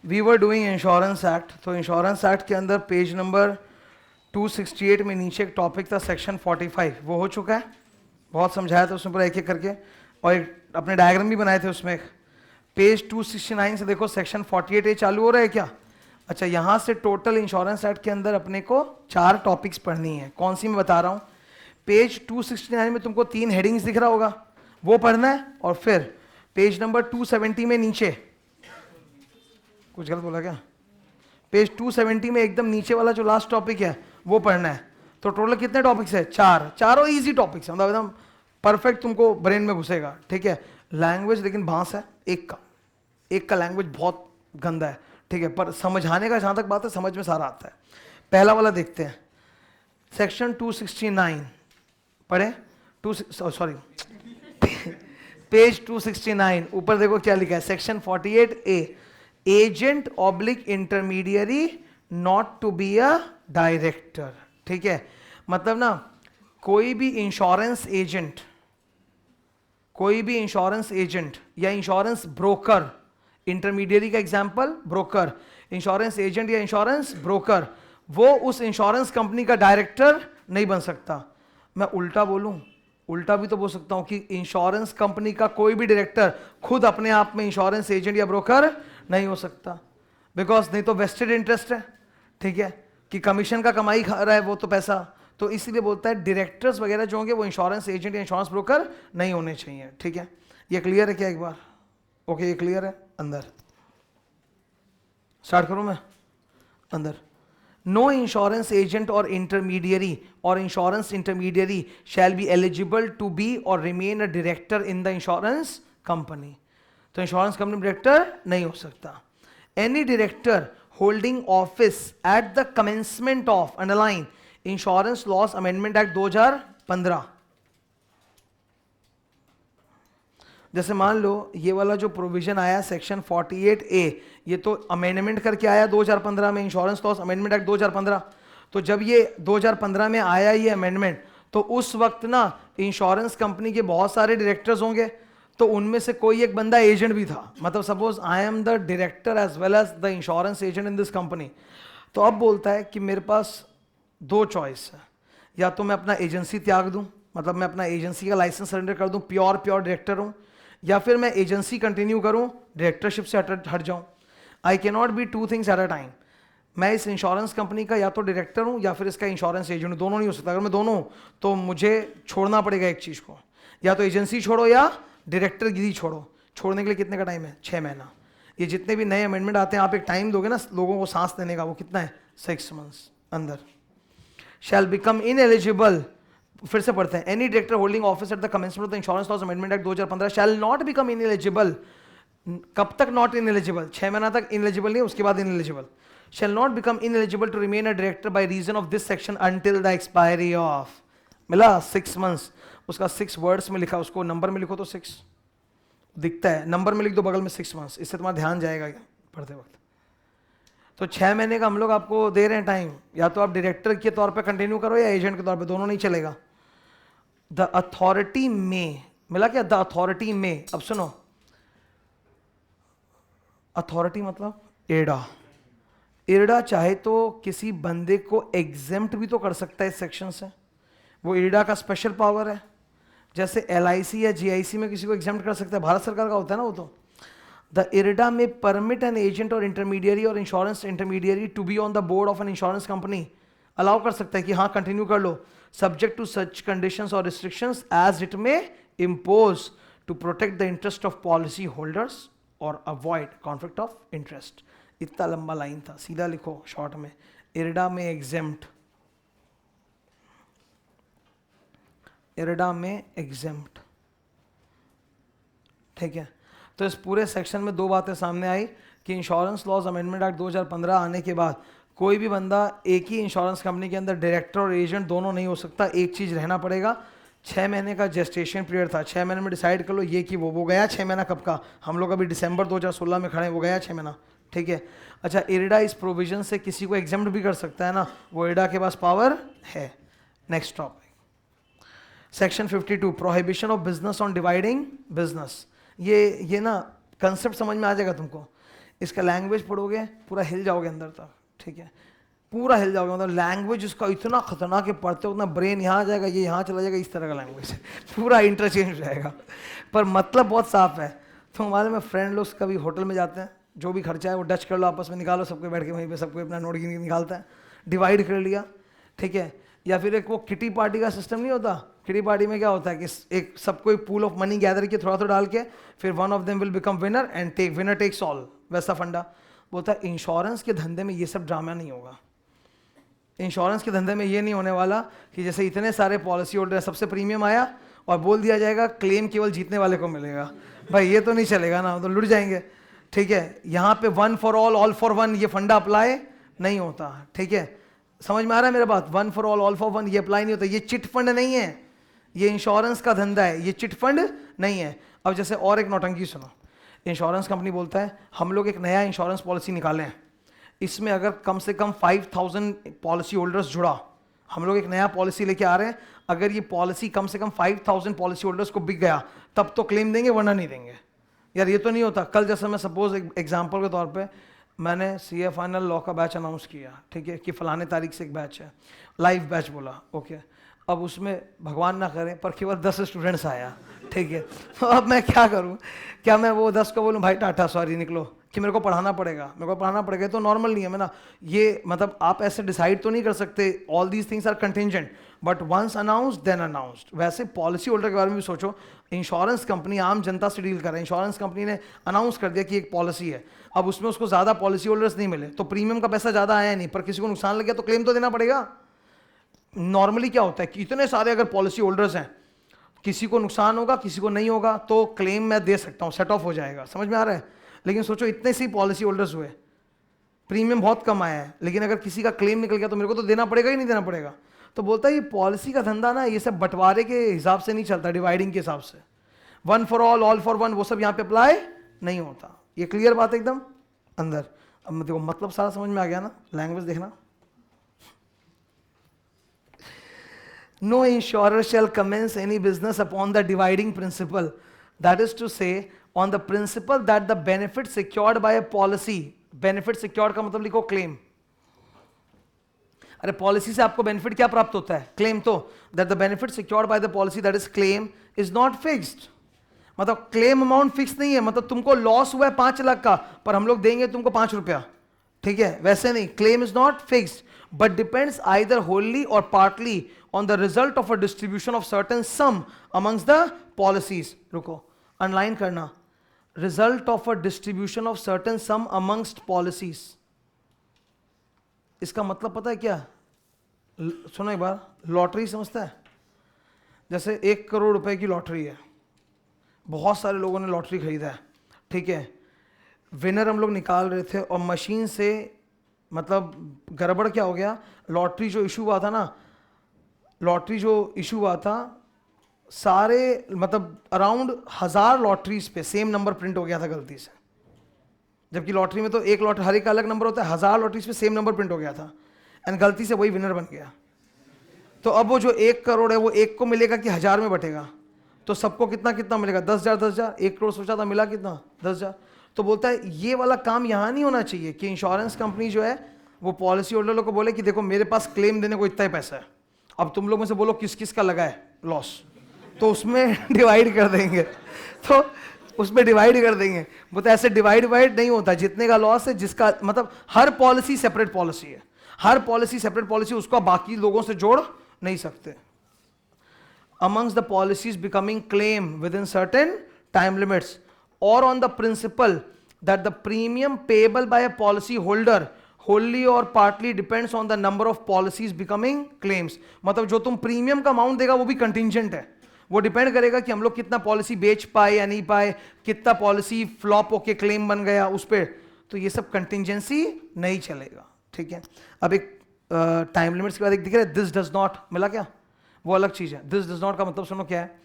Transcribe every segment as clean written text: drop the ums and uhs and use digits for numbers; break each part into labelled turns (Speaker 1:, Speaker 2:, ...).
Speaker 1: We were doing insurance act, तो insurance act के अंदर पेज नंबर 268 में नीचे एक टॉपिक था सेक्शन 45, वो हो चुका है। बहुत समझाया था उसमें पूरा एक एक करके, और एक अपने डायग्राम भी बनाए थे उसमें। पेज 269 से देखो सेक्शन 48A चालू हो रहा है क्या? अच्छा, यहाँ से टोटल इंश्योरेंस एक्ट के अंदर अपने को 4 टॉपिक्स पढ़नी है। कौन सी मैं बता रहा हूँ? पेज 269 में तुमको 3 हेडिंग्स दिख रहा होगा, वो पढ़ना है। और फिर पेज नंबर 270 में नीचे, कुछ गलत बोला क्या? पेज 270 में एकदम नीचे वाला जो लास्ट टॉपिक है वो पढ़ना है। तो टोटल कितने टॉपिक्स है? 4, चारों इजी टॉपिक्स है, मतलब एकदम परफेक्ट तुमको ब्रेन में घुसेगा। ठीक है, लैंग्वेज लेकिन भांस है एक का लैंग्वेज बहुत गंदा है। ठीक है, पर समझाने का जहां तक बात है समझ में सारा आता है। पहला वाला देखते हैं, सेक्शन 269 पढ़े। सॉरी पेज 269 ऊपर देखो क्या लिखा है, section 48A, agent oblique intermediary not to be a director. ठीक है, मतलब ना कोई भी इंश्योरेंस एजेंट या इंश्योरेंस ब्रोकर, इंटरमीडियरी का एग्जांपल ब्रोकर, इंश्योरेंस एजेंट या इंश्योरेंस ब्रोकर, वो उस इंश्योरेंस कंपनी का डायरेक्टर नहीं बन सकता। मैं उल्टा बोलूं, उल्टा भी तो बोल सकता हूं कि इंश्योरेंस कंपनी का कोई भी डायरेक्टर खुद अपने आप में इंश्योरेंस एजेंट या ब्रोकर नहीं हो सकता, बिकॉज नहीं तो वेस्टेड इंटरेस्ट है। ठीक है, कि कमीशन का कमाई खा रहा है वो तो पैसा, तो इसीलिए बोलता है डायरेक्टर्स वगैरह जो होंगे वो इंश्योरेंस एजेंट या इंश्योरेंस ब्रोकर नहीं होने चाहिए। ठीक है, ये क्लियर है क्या एक बार? ओके, ये क्लियर है। अंदर स्टार्ट करूं मैं? अंदर, नो इंश्योरेंस एजेंट और insurance intermediary shall be eligible to be और remain a director in the insurance company. तो इंश्योरेंस कंपनी डायरेक्टर नहीं हो सकता। Any director holding office at the commencement of underline insurance laws amendment act 2015, जैसे मान लो ये वाला जो प्रोविजन आया सेक्शन 48A, ये तो अमेंडमेंट करके आया 2015 में, इंश्योरेंस लॉस अमेंडमेंट एक्ट 2015। तो जब ये 2015 में आया ये अमेंडमेंट, तो उस वक्त ना इंश्योरेंस कंपनी के बहुत सारे डायरेक्टर्स होंगे, तो उनमें से कोई एक बंदा एजेंट भी था। मतलब suppose I am the director as well as the insurance agent in this company. तो अब बोलता है कि मेरे पास 2 चॉइस है, या तो मैं अपना एजेंसी त्याग दूं, मतलब मैं अपना एजेंसी का लाइसेंस सरेंडर कर दूं, प्योर डायरेक्टर हूं, या फिर मैं एजेंसी कंटिन्यू करूं, डायरेक्टरशिप से हट जाऊं। I can not be 2 things at a time. मैं इस इंश्योरेंस कंपनी का या तो डायरेक्टर हूं या फिर इसका इंश्योरेंस एजेंट हूं, दोनों नहीं हो सकता। अगर मैं दोनों हूं तो मुझे छोड़ना पड़ेगा एक चीज को, या तो एजेंसी छोड़ो या डायरेक्टर गिरी छोड़ो। छोड़ने के लिए कितने का टाइम है? 6 महीना। ये जितने भी नए अमेंडमेंट आते हैं, आप एक टाइम दोगे ना लोगों को सांस लेने का, वो कितना है? 6 मंथ्स। अंदर, शैल बिकम इनएलिजिबल, फिर से पढ़ते हैं, any director holding office at the commencement of the insurance laws amendment act 2015 shell not become ineligible. कब तक नॉट इनएलिजिबल? 6 महीना तक इनएलिजिबल नहीं, उसके बाद ineligible. Shall not become ineligible to remain a director by reason of this section until the expiry of, मिला 6 months. उसका 6 words में लिखा, उसको नंबर में लिखो तो 6 दिखता है, नंबर में लिख दो बगल में 6 मंथ्स, इससे तुम्हारा ध्यान जाएगा पढ़ते वक्त। तो 6 महीने का हम लोग आपको दे रहे हैं टाइम, या तो आप डायरेक्टर के तौर पे कंटिन्यू करो या एजेंट के तौर पे, दोनों नहीं चलेगा। द अथॉरिटी में, मिला क्या? द अथॉरिटी में, अब सुनो, अथॉरिटी मतलब इरडा चाहे तो किसी बंदे को एग्जेम्प्ट भी तो कर सकता है इस सेक्शन से, वो इरडा का स्पेशल पावर है। जैसे LIC या GIC में किसी को एग्जेम्प्ट कर सकता है, भारत सरकार का होता है ना वो। तो द इरडा में परमिट एन एजेंट और इंटरमीडियरी और insurance intermediary to be on the board of an insurance company, allow कर सकता है कि हाँ कंटिन्यू कर लो, सब्जेक्ट टू सच कंडीशंस और restrictions as it may impose to protect the interest of policy holders और अवॉइड कॉन्फ्लिक्ट ऑफ इंटरेस्ट। इतना लंबा लाइन था, सीधा लिखो शॉर्ट में, इरडा में एग्जेम्प्ट, इरडा में एग्जेम्प्ट। ठीक है, तो इस पूरे सेक्शन में 2 बातें सामने आई कि इंश्योरेंस लॉज अमेंडमेंट एक्ट 2015 आने के बाद कोई भी बंदा एक ही इंश्योरेंस कंपनी के अंदर डायरेक्टर और एजेंट दोनों नहीं हो सकता। एक चीज रहना पड़ेगा, 6 महीने का जेस्टेशन पीरियड था, 6 महीने में डिसाइड कर लो ये कि वो गया 6 महीना कब का? हम लोग अभी दिसंबर 2016 में खड़े हैं, वो गया 6 महीना। ठीक है, अच्छा, इरडा इस प्रोविजन से किसी को एग्जेम्प्ट भी कर सकता है ना, वो इरडा के पास पावर है। Next topic, section 52, prohibition of business on dividing business. ये ना कंसेप्ट समझ में आ जाएगा तुमको। इसका लैंग्वेज पढ़ोगे पूरा हिल जाओगे अंदर तक, ठीक है, पूरा हिल जाओगे। मतलब लैंग्वेज इसका इतना खतरनाक है, पढ़ते हो उतना ब्रेन यहाँ जाएगा, ये यहाँ चला जाएगा, इस तरह का लैंग्वेज है, पूरा इंटरचेंज हो जाएगा, पर मतलब बहुत साफ है। तो हमारे में फ्रेंड लोग कभी होटल में जाते हैं, जो भी खर्चा है वो डच कर लो, आपस में निकालो, सबको बैठ के वहीं पे सबको अपना नोट गिन के निकालता है, डिवाइड कर लिया, ठीक है। या फिर एक वो किटी पार्टी का सिस्टम नहीं होता, किटी पार्टी में क्या होता है कि एक सबको एक पूल ऑफ मनी गैदर किया थोड़ा थोड़ा डाल के, फिर one of them will become winner and take winner takes all, वैसा फंडा। बोलता है इंश्योरेंस के धंधे में ये सब ड्रामा नहीं होगा। इंश्योरेंस के धंधे में ये नहीं होने वाला कि जैसे इतने सारे पॉलिसी होल्डर, सबसे प्रीमियम आया और बोल दिया जाएगा क्लेम केवल जीतने वाले को मिलेगा। भाई ये तो नहीं चलेगा ना, तो लुट जाएंगे, ठीक है। यहाँ पे one for all for one ये फंडा अप्लाई नहीं होता, ठीक है। समझ में आ रहा है मेरा बात? One for all for one ये अप्लाई नहीं होता। ये चिट फंड नहीं है, ये इंश्योरेंस का धंधा है, ये चिट फंड नहीं है। अब जैसे और एक नौटंकी सुनो, इंश्योरेंस कंपनी बोलता है हम लोग एक नया इंश्योरेंस पॉलिसी निकालें, इसमें अगर कम से कम 5000 पॉलिसी होल्डर्स जुड़ा, हम लोग एक नया पॉलिसी लेके आ रहे हैं, अगर ये पॉलिसी कम से कम 5000 पॉलिसी होल्डर्स को बिक गया तब तो क्लेम देंगे, वरना नहीं देंगे। यार ये तो नहीं होता। कल जैसे मैं सपोज एग्जांपल के तौर पे मैंने सीए फाइनल लॉ का बैच अनाउंस किया, ठीक है, कि फलाने तारीख से एक बैच है, लाइव बैच बोला, ओके। अब उसमें भगवान ना करे पर केवल 10 स्टूडेंट्स आया, ठीक है। तो अब मैं क्या करूं? क्या मैं वो 10 को बोलूं भाई टाटा सॉरी निकलो, कि मेरे को पढ़ाना पड़ेगा, मेरे को पढ़ाना पड़ेगा? तो नॉर्मल नहीं है ना ये, मतलब आप ऐसे डिसाइड तो नहीं कर सकते, all these things are contingent, but once announced then announced. वैसे पॉलिसी होल्डर के बारे में भी सोचो, इंश्योरेंस कंपनी आम जनता से डील कर रहा है, इंश्योरेंस कंपनी ने अनाउंस कर दिया कि एक पॉलिसी है, अब उसमें उसको ज़्यादा पॉलिसी होल्डर्स नहीं मिले तो प्रीमियम का पैसा ज़्यादा आया नहीं, पर किसी को नुकसान लग गया तो क्लेम तो देना पड़ेगा। नॉर्मली क्या होता है कि इतने सारे अगर पॉलिसी होल्डर्स हैं, किसी को नुकसान होगा किसी को नहीं होगा तो क्लेम मैं दे सकता हूँ, सेट ऑफ हो जाएगा, समझ में आ रहा है। लेकिन सोचो इतने से ही पॉलिसी होल्डर्स हुए, प्रीमियम बहुत कम आया है, लेकिन अगर किसी का क्लेम निकल गया तो मेरे को तो देना पड़ेगा ही नहीं देना पड़ेगा। तो बोलता है ये पॉलिसी का धंधा ना, ये सब बंटवारे के हिसाब से नहीं चलता, डिवाइडिंग के हिसाब से, one for all for one वो सब यहाँ पे अप्लाई नहीं होता। ये क्लियर बात एकदम अंदर। अब देखो मतलब सारा समझ में आ गया ना, लैंग्वेज देखना। No insurer shall commence any business upon the dividing principle, that is to say on the principle that the benefit secured by a policy, benefit secured का मतलब लिखो claim। अरे पॉलिसी से आपको बेनिफिट क्या प्राप्त होता है? क्लेम। तो that the benefit secured by the policy that is claim is not fixed, मतलब क्लेम अमाउंट फिक्स नहीं है, मतलब तुमको लॉस हुआ है 5 लाख का पर हम लोग देंगे तुमको 5 रुपया, ठीक है, वैसे नहीं। Claim is not fixed but depends either wholly or partly on the result of a distribution of certain sum amongst the policies। रुको, अनलाइन करना, result of a distribution of certain sum amongst policies। इसका मतलब पता है क्या? सुनो एक बार, lottery समझता है? जैसे 1 करोड़ रुपए की लॉटरी है, बहुत सारे लोगों ने लॉटरी खरीदा है, ठीक है, विनर हम लोग निकाल रहे थे और मशीन से मतलब गड़बड़ क्या हो गया, लॉटरी जो इशू हुआ था ना, लॉटरी जो इशू हुआ था सारे मतलब अराउंड 1000 लॉटरीज पे सेम नंबर प्रिंट हो गया था गलती से, जबकि लॉटरी में तो एक लॉटरी हर एक का अलग नंबर होता है, 1000 लॉटरीज पे सेम नंबर प्रिंट हो गया था एंड गलती से वही विनर बन गया। तो अब वो जो 1 करोड़ है वो एक को मिलेगा कि 1000 में बटेगा? तो सबको कितना कितना मिलेगा? 10,000 10,000, 1 करोड़ सोचा था मिला कितना? 10,000। तो बोलता है ये वाला काम यहाँ नहीं होना चाहिए कि इंश्योरेंस कंपनी जो है वो पॉलिसी होल्डर लोग को बोले कि देखो मेरे पास क्लेम देने को इतना ही पैसा है, अब तुम लोग में से बोलो किस किस का लगा है लॉस, तो उसमें डिवाइड कर देंगे, तो उसमें डिवाइड कर देंगे। बोलता है ऐसे डिवाइड नहीं होता, जितने का लॉस है जिसका मतलब हर पॉलिसी सेपरेट पॉलिसी है, हर पॉलिसी सेपरेट पॉलिसी, उसको बाकी लोगों से जोड़ नहीं सकते। amongst the policies becoming claim within certain time limits or on the principle that the premium payable by a policy holder wholly or partly depends on the number of policies becoming claims। मतलब जो तुम premium का amount देगा वो भी contingent है, वो depend करेगा कि हम लोग कितना पॉलिसी बेच पाए या नहीं पाए, कितना पॉलिसी फ्लॉप होके क्लेम बन गया उस पर, तो ये सब कंटिंजेंसी नहीं चलेगा, ठीक है। अब एक टाइम लिमिट्स के बाद एक दिख रहा है दिस डज नॉट, मिला क्या? वो अलग चीज़ है। दिस डज नॉट का मतलब सुनो क्या है,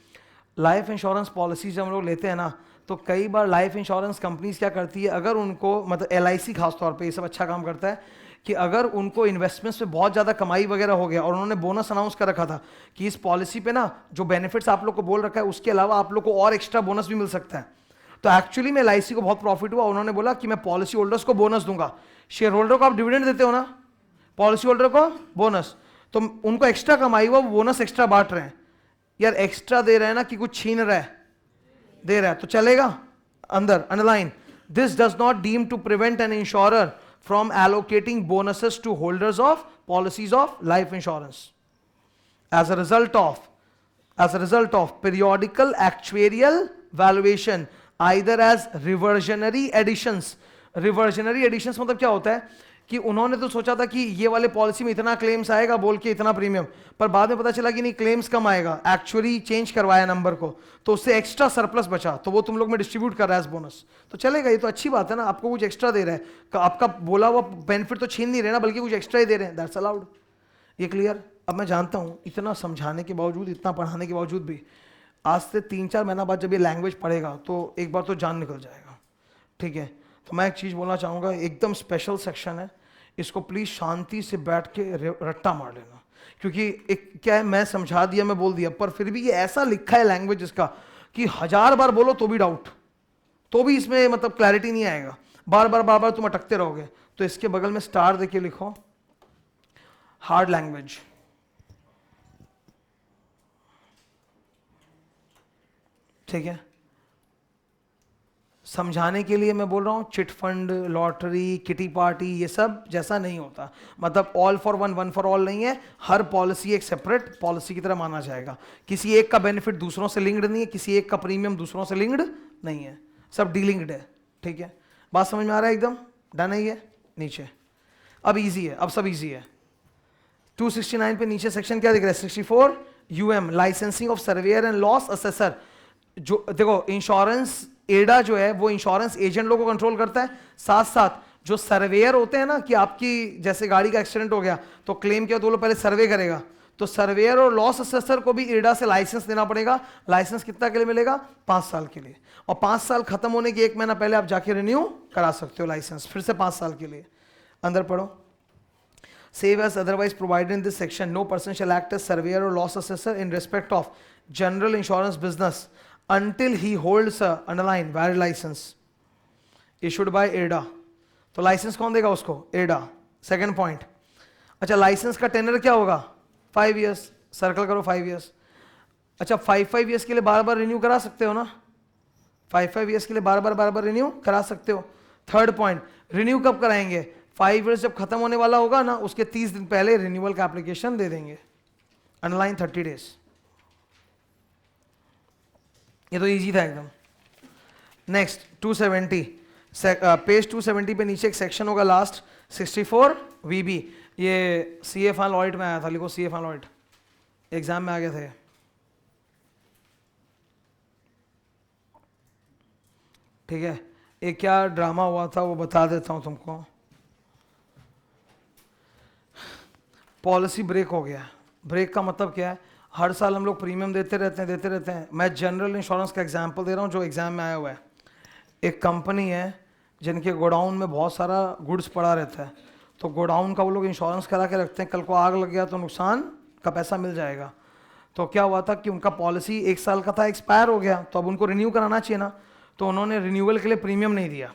Speaker 1: लाइफ इंश्योरेंस पॉलिसी जब हम लोग लेते हैं ना तो कई बार लाइफ इंश्योरेंस कंपनीज क्या करती है, अगर उनको मतलब LIC खास तौर पे ये सब अच्छा काम करता है कि अगर उनको इन्वेस्टमेंट्स पे बहुत ज़्यादा कमाई वगैरह हो गया और उन्होंने बोनस अनाउंस कर रखा था कि इस पॉलिसी पे ना जो बेनिफिट्स आप लोग को बोल रखा है उसके अलावा आप लोग को और एक्स्ट्रा बोनस भी मिल सकता है, तो एक्चुअली में LIC को बहुत प्रॉफिट हुआ, उन्होंने बोला कि मैं पॉलिसी होल्डर्स को बोनस दूंगा। शेयर होल्डर को आप डिविडेंड देते हो ना, पॉलिसी होल्डर को बोनस, तो उनको एक्स्ट्रा कमाई हुआ, वो बोनस एक्स्ट्रा बांट रहे हैं। यार एक्स्ट्रा दे रहे हैं ना कि कुछ छीन रहा है, दे रहा है तो चलेगा। अंदर underline, this does not deem to prevent an insurer from allocating bonuses to holders of policies of life insurance as a result of periodical actuarial valuation either as reversionary additions। reversionary additions मतलब क्या होता है कि उन्होंने तो सोचा था कि ये वाले पॉलिसी में इतना क्लेम्स आएगा बोल के इतना प्रीमियम, पर बाद में पता चला कि नहीं क्लेम्स कम आएगा, एक्चुअली चेंज करवाया नंबर को, तो उससे एक्स्ट्रा सरप्लस बचा, तो वो तुम लोग में डिस्ट्रीब्यूट कर रहा है बोनस, तो चलेगा, ये तो अच्छी बात है ना, आपको कुछ एक्स्ट्रा दे रहा है, आपका बोला हुआ बेनिफिट तो छीन नहीं रहे ना, बल्कि कुछ एक्स्ट्रा ही दे रहे हैं, दैट्स अलाउड। ये क्लियर? अब मैं जानता हूँ इतना समझाने के बावजूद, इतना पढ़ाने के बावजूद भी आज से 3-4 महीना बाद जब ये लैंग्वेज पढ़ेगा तो एक बार तो जान निकल जाएगा, ठीक है। तो मैं एक चीज़ बोलना चाहूँगा, एकदम स्पेशल सेक्शन है, इसको प्लीज़ शांति से बैठ के रट्टा मार लेना, क्योंकि एक क्या है, मैं समझा दिया, मैं बोल दिया, पर फिर भी ये ऐसा लिखा है लैंग्वेज इसका कि 1000 बार बोलो तो भी डाउट, तो भी इसमें मतलब क्लैरिटी नहीं आएगा, बार बार तुम अटकते रहोगे। तो इसके बगल में स्टार देके लिखो हार्ड लैंग्वेज, ठीक है। समझाने के लिए मैं बोल रहा हूं, chit fund, lottery, kitty party, ये सब जैसा नहीं होता, मतलब all for one, one for all नहीं है, हर पॉलिसी एक सेपरेट पॉलिसी की तरह माना जाएगा, किसी एक का बेनिफिट दूसरों से लिंक्ड नहीं है, किसी एक का प्रीमियम दूसरों से लिंक्ड नहीं है, सब डीलिंक्ड है, ठीक है। बात समझ में आ रहा है? एकदम डन है ये। नीचे अब इजी है, अब सब इजी है। 269 पे नीचे सेक्शन क्या दिख रहा है? 64 UM, licensing of surveyor and loss assessor. जो देखो इंश्योरेंस एडा जो है वो इंश्योरेंस एजेंट लोगों को कंट्रोल करता है, साथ साथ जो सर्वेयर होते हैं ना, कि आपकी जैसे गाड़ी का एक्सीडेंट हो गया तो क्लेम किया तो वो पहले सर्वे करेगा, तो सर्वेयर और लॉस असेसर को भी एडा से लाइसेंस देना पड़ेगा। लाइसेंस कितना के लिए मिलेगा? 5 साल के लिए, और 5 साल खत्म होने के 1 महीना पहले आप जाके रिन्यू करा सकते हो लाइसेंस, फिर से 5 साल के लिए। अंदर पढ़ो, save as otherwise provided in this section, no person shall act as surveyor or loss assessor in respect of general insurance business until he holds a underline valid license issued by एडा। तो licence कौन देगा उसको? एडा। Second point, अच्छा licence का tenor क्या होगा? 5 years, सर्कल करो 5 years। अच्छा 5 years के लिए बार बार रिन्यू करा सकते हो ना, 5 years के लिए बार बार रिन्यू करा सकते हो। थर्ड पॉइंट, रिन्यू कब कराएंगे? 5 years जब खत्म होने वाला होगा ना, उसके 30 दिन पहले रिन्यूअल का एप्लीकेशन दे देंगे, अनलाइन 30 days। ये तो इजी था एकदम। नेक्स्ट 270, पेज 270 पे नीचे एक सेक्शन होगा लास्ट, 64 VB। ये CA फाइनल ऑडिट में आया था, लिखो CA फाइनल ऑडिट, एग्जाम में आ गए थे। ठीक है, एक क्या ड्रामा हुआ था वो बता देता हूं तुमको। पॉलिसी ब्रेक हो गया। ब्रेक का मतलब क्या है? हर साल हम लोग प्रीमियम देते रहते हैं। मैं जनरल इंश्योरेंस का एग्जांपल दे रहा हूँ जो एग्जाम में आया हुआ है। एक कंपनी है जिनके गोडाउन में बहुत सारा गुड्स पड़ा रहता है, तो गोडाउन का वो लोग इंश्योरेंस करा के रखते हैं, कल को आग लग गया तो नुकसान का पैसा मिल जाएगा। तो क्या हुआ था कि उनका पॉलिसी 1 साल का था, एक्सपायर हो गया, तो अब उनको रिन्यू कराना चाहिए ना, तो उन्होंने रिन्यूअल के लिए प्रीमियम नहीं दिया।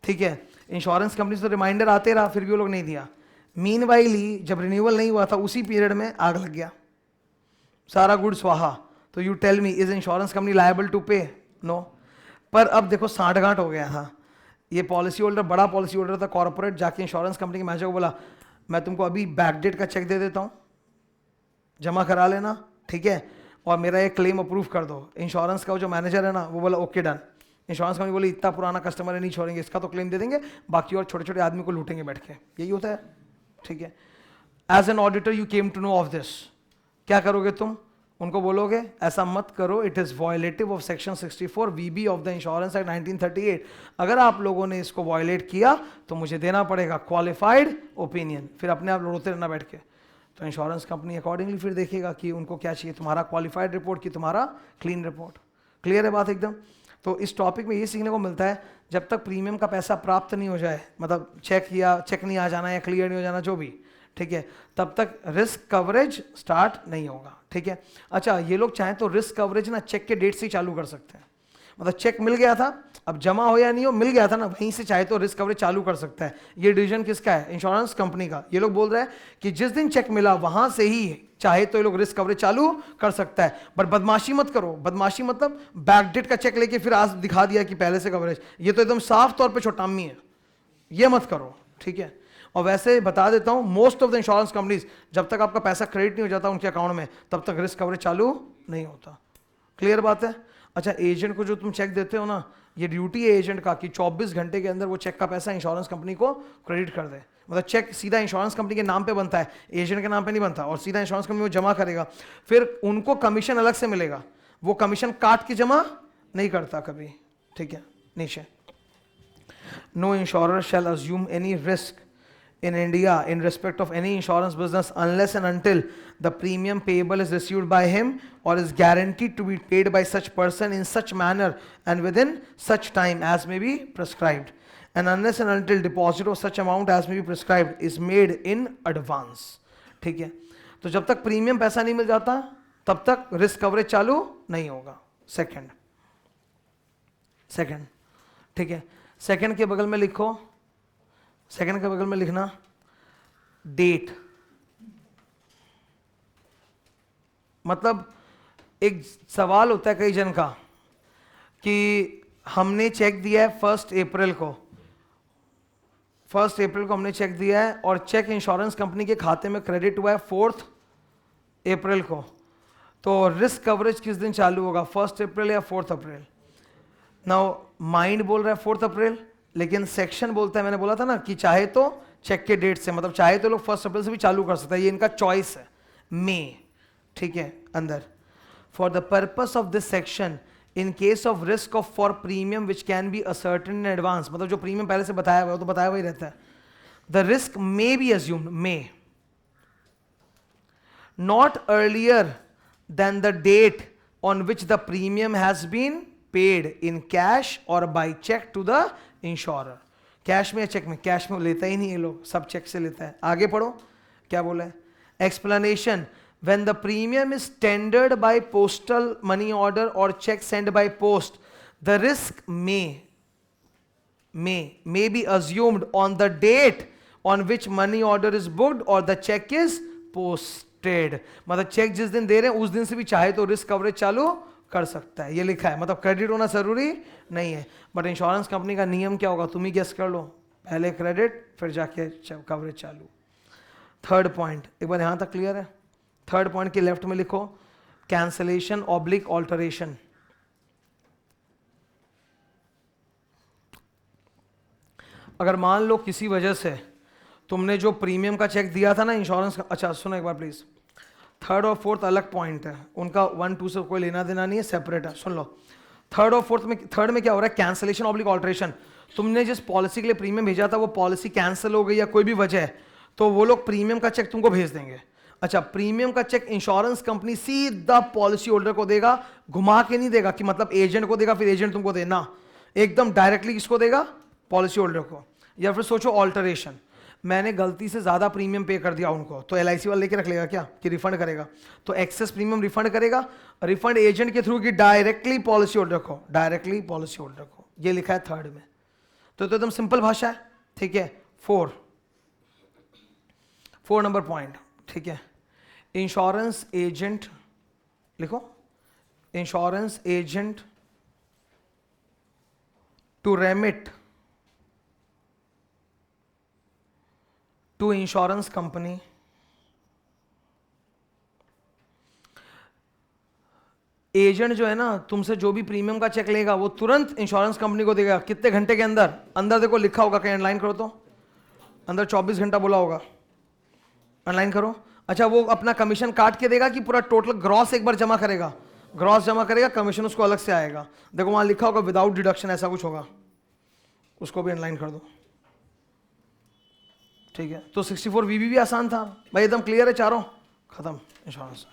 Speaker 1: ठीक है, इंश्योरेंस कंपनी से रिमाइंडर आते रहा, फिर भी वो लोग नहीं दिया। मीनवाइल ही जब रिन्यूअल नहीं हुआ था उसी पीरियड में आग लग गया, सारा गुड स्वाहा। तो you tell me, is insurance company liable to pay? No. पर अब देखो सांठगांठ हो गया था। ये पॉलिसी होल्डर, बड़ा पॉलिसी होल्डर था कॉर्पोरेट, जाके इंश्योरेंस कंपनी के मैनेजर को बोला मैं तुमको अभी बैकडेट का चेक दे देता हूँ, जमा करा लेना, ठीक है, और मेरा एक क्लेम अप्रूव कर दो। इंश्योरेंस का जो मैनेजर है ना वो बोला ओके डन। इंश्योरेंस कंपनी बोली इतना पुराना कस्टमर है, नहीं छोड़ेंगे, इसका तो क्लेम दे देंगे, बाकी और छोटे छोटे आदमी को लूटेंगे बैठ के। यही होता है, ठीक है। As an auditor you came to know of this, क्या करोगे तुम? उनको बोलोगे ऐसा मत करो, it is violative of section 64 VB of the insurance act 1938। अगर आप लोगों ने इसको वॉयलेट किया तो मुझे देना पड़ेगा क्वालिफाइड ओपिनियन। फिर अपने आप रोते रहना बैठ के। तो इंश्योरेंस कंपनी अकॉर्डिंगली फिर देखेगा कि उनको क्या चाहिए, तुम्हारा क्वालिफाइड रिपोर्ट कि तुम्हारा क्लीन रिपोर्ट। क्लियर है बात एकदम? तो इस टॉपिक में ये सीखने को मिलता है, जब तक प्रीमियम का पैसा प्राप्त नहीं हो जाए, मतलब चेक नहीं आ जाना या क्लियर नहीं हो जाना जो भी, ठीक है, तब तक रिस्क कवरेज स्टार्ट नहीं होगा। ठीक है, अच्छा ये लोग चाहें तो रिस्क कवरेज ना चेक के डेट से ही चालू कर सकते हैं। मतलब चेक मिल गया था, अब जमा हो या नहीं हो, मिल गया था ना, वहीं से चाहे तो रिस्क कवरेज चालू कर सकता है। ये डिसीजन किसका है? इंश्योरेंस कंपनी का। ये लोग बोल रहे हैं कि जिस दिन चेक मिला वहां से ही चाहे तो ये लोग रिस्क कवरेज चालू कर सकता है, पर बदमाशी मत करो। बदमाशी मतलब बैकडेट का चेक लेके फिर आज दिखा दिया कि पहले से कवरेज, ये तो एकदम साफ तौर पे छोटामी है, ये मत करो, ठीक है। और वैसे बता देता हूं, most of the insurance companies जब तक आपका पैसा क्रेडिट नहीं हो जाता उनके अकाउंट में तब तक रिस्क कवरेज चालू नहीं होता। क्लियर बात है? अच्छा, एजेंट को जो तुम चेक देते हो ना, ये ड्यूटी है एजेंट का कि 24 घंटे के अंदर वो चेक का पैसा इंश्योरेंस कंपनी को क्रेडिट कर दे। मतलब चेक सीधा इंश्योरेंस कंपनी के नाम पे बनता है, एजेंट के नाम पे नहीं बनता, और सीधा इंश्योरेंस कंपनी वो जमा करेगा, फिर उनको कमीशन अलग से मिलेगा, वो कमीशन काट के जमा नहीं करता कभी, ठीक है। नीचे, no insurer shall assume any risk in India in respect of any insurance business unless and until the premium payable is received by him or is guaranteed to be paid by such person in such manner and within such time as may be prescribed, and unless and until deposit of such amount as may be prescribed is made in advance। ठीक है, तो जब तक premium पैसा नहीं मिल जाता तब तक रिस्क कवरेज चालू नहीं होगा। सेकंड, ठीक है, सेकंड के बगल में लिखो, सेकंड के बगल में लिखना डेट। मतलब एक सवाल होता है कई जन का कि हमने चेक दिया है 1 अप्रैल को, 1 अप्रैल को हमने चेक दिया है और चेक इंश्योरेंस कंपनी के खाते में क्रेडिट हुआ है 4 अप्रैल को, तो रिस्क कवरेज किस दिन चालू होगा? 1 अप्रैल या 4 अप्रैल? नाउ माइंड बोल रहा है 4 अप्रैल, लेकिन सेक्शन बोलता है, मैंने बोला था ना कि चाहे तो चेक के डेट से, मतलब चाहे तो लोग 1 अप्रैल से भी चालू कर सकता है, ये इनका चॉइस है, मई, ठीक है। अंदर, for the purpose of this section in case of risk of for premium which can be ascertain in advance, मतलब जो प्रीमियम पहले से बताया हुआ है तो बताया हुआ ही रहता है, the risk may be assumed may not earlier than the date on which the premium has been paid in cash और by cheque to the insurer. Cash में या चेक में? कैश में लेता ही नहीं ये लोग, सब चेक से लेता है। आगे पढ़ो क्या बोला है। Explanation, when the premium is tendered by postal money order और cheque sent by post, the risk may be assumed on the date on which money order is booked और द चेक इज पोस्टेड। मतलब cheque जिस दिन दे रहे हैं उस दिन से भी चाहे तो रिस्क कवरेज चालू कर सकता है, ये लिखा है। मतलब क्रेडिट होना जरूरी नहीं है, बट इंश्योरेंस कंपनी का नियम क्या होगा तुम ही गेस कर लो, पहले क्रेडिट फिर जाके कवरेज चालू। थर्ड पॉइंट, एक बार यहां तक क्लियर है? थर्ड पॉइंट के लेफ्ट में लिखो कैंसलेशन ऑब्लिक ऑल्टरेशन। अगर मान लो किसी वजह से तुमने जो प्रीमियम का चेक दिया था ना इंश्योरेंस का, अच्छा सुनो एक बार प्लीज, थर्ड और फोर्थ अलग पॉइंट है, उनका 1 2 से कोई लेना देना नहीं है, सेपरेट है, सुन लो। थर्ड और फोर्थ में, थर्ड में क्या हो रहा है? Cancellation oblique alteration. तुमने जिस पॉलिसी के लिए प्रीमियम भेजा था वो पॉलिसी कैंसिल हो गई या कोई भी वजह है, तो वो लोग प्रीमियम का चेक तुमको भेज देंगे। अच्छा, प्रीमियम का चेक इंश्योरेंस कंपनी सीधा पॉलिसी होल्डर को देगा, घुमा के नहीं देगा कि मतलब एजेंट को देगा फिर एजेंट तुमको देना, एकदम डायरेक्टली किसको देगा? पॉलिसी होल्डर को। या फिर सोचो ऑल्टरेशन, मैंने गलती से ज्यादा प्रीमियम पे कर दिया उनको, तो एलआईसी वाला लेके रख लेगा क्या कि रिफंड करेगा? तो एक्सेस प्रीमियम रिफंड करेगा, रिफंड एजेंट के थ्रू की डायरेक्टली पॉलिसी होल्डर को, डायरेक्टली पॉलिसी होल्डर को। ये लिखा है थर्ड में, तो एकदम सिंपल भाषा है, ठीक है। 4 नंबर पॉइंट, ठीक है। इंश्योरेंस एजेंट लिखो, insurance agent to remit to insurance company agent जो है ना तुमसे जो भी प्रीमियम का चेक लेगा वो तुरंत इंश्योरेंस कंपनी को देगा। कितने घंटे के अंदर? अंदर देखो लिखा होगा, कहीं ऑनलाइन करो तो अंदर 24 घंटा बोला होगा, ऑनलाइन करो। अच्छा, वो अपना कमीशन काट के देगा कि पूरा टोटल ग्रॉस एक बार जमा करेगा? ग्रॉस जमा करेगा, कमीशन उसको अलग से आएगा। देखो वहां लिखा होगा विदाउट डिडक्शन, ऐसा कुछ होगा, उसको भी ऑनलाइन कर दो, ठीक है। तो 64 वीबी भी आसान था भाई, एकदम क्लियर है, चारों खत्म इंश्योरेंस।